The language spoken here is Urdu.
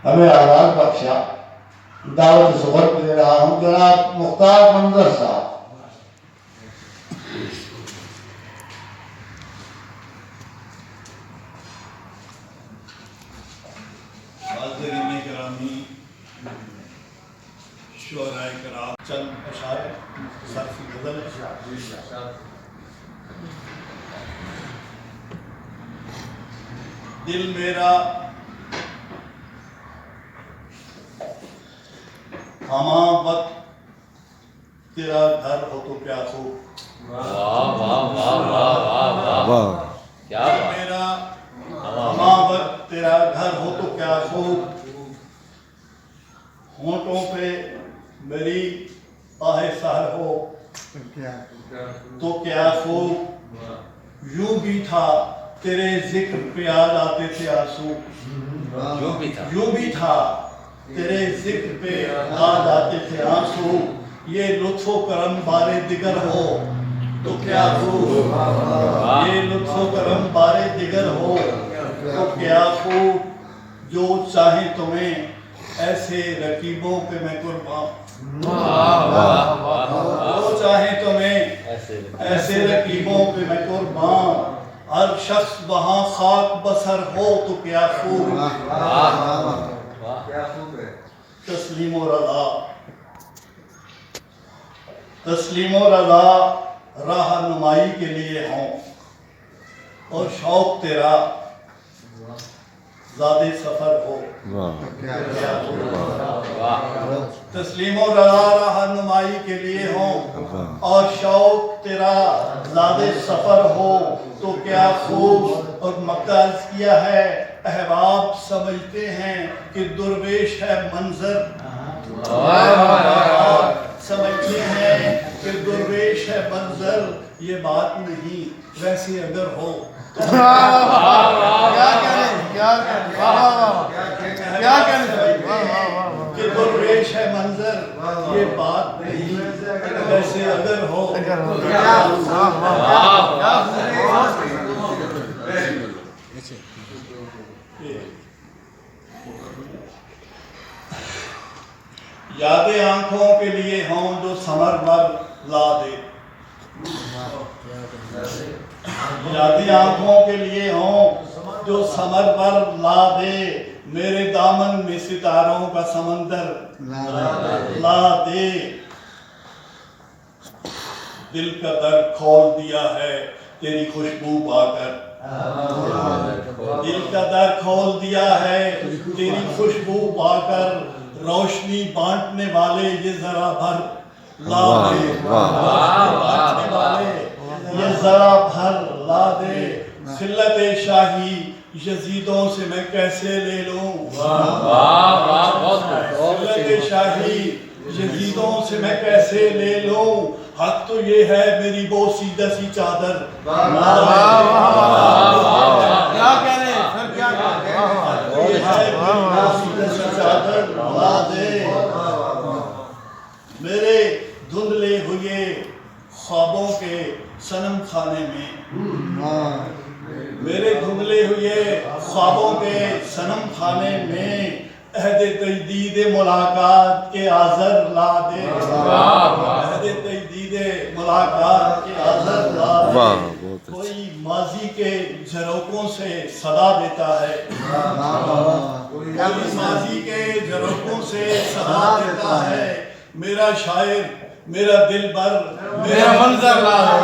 ہمیں آزاد بخشا. دعوت صحبت دے رہا ہوں جناب مختار منظر صاحب. حاضرین گرامی، شعراء کرام، چند اشعار صرفی غزل. دل میرا ہماں وقت تیرا گھر ہو تو کیا خوب. واہ واہ واہ واہ واہ، کیا دل میرا ہماں وقت تیرا گھر ہو تو کیا خوب. ہونٹوں پہ میری آہ سحر ہو تو کیا خوب. یوں بھی تھا تیرے ذکر پہ یاد آتے تھے آنسو. یوں بھی تھا تیرے ذکر پہ یاد آتے تھے آنسو. یہ لطف و کرم بارے دیگر ہو تو کیا خوب. یہ لطف و کرم بارے دیگر ہو تو کیا خوب. جو چاہیں تمہیں ایسے رقیبوں پہ میں قربان. جو چاہیں تمہیں ایسے رقیبوں پہ میں قربان. ہر شخص وہاں خاک بسر ہو تو کیا خوب. تسلیم و رضا، تسلیم و رضا راہ نمائی کے لیے ہوں اور شوق تیرا زیادہ سفر ہو. تسلیم و رضا راہ نمائی کے لیے ہوں اور شوق تیرا زیادہ سفر ہو تو کیا خوب. اور مکہ عرض کیا ہے احباب سمجھتے ہیں کہ درویش ہے منظر. سمجھتے ہیں کہ درویش ہے منظر. یہ بات نہیں، ویسے اگر ہو کہ درویش ہے منظر. یہ بات نہیں، ویسے اگر ہو. یادیں آنکھوں کے لیے ہوں جو سمر بر لا دے. یادیں آنکھوں کے لیے ہوں جو سمر بر لا دے. میرے دامن میں ستاروں کا سمندر لا دے. دل کا در کھول دیا ہے تیری خوشبو پا کر. دل کا در کھول دیا ہے تیری خوشبو پا کر. روشنی بانٹنے والے یہ ذرا بھر لا دے. بانٹنے والے یہ ذرا بھر لا دے. خلت شاہی یزیدوں سے میں کیسے لے لوں. خلت شاہی یزیدوں سے میں کیسے لے لوں. حق تو یہ ہے میری بوسی دسی چادر لا دے. میرے دھندلے ہوئے خوابوں کے صنم خانے میں، میرے دھندلے ہوئے خوابوں کے صنم خانے میں عہد تجدید ملاقات کے آذر لا دے. عہد تجدید ملاقات کے آذر لا دے. کوئی ماضی کے جھروکوں سے صدا دیتا ہے. کوئی ماضی کے جھروکوں سے صدا دیتا ہے. میرا شاعر، میرا دل بر، میرا منظر لا دے.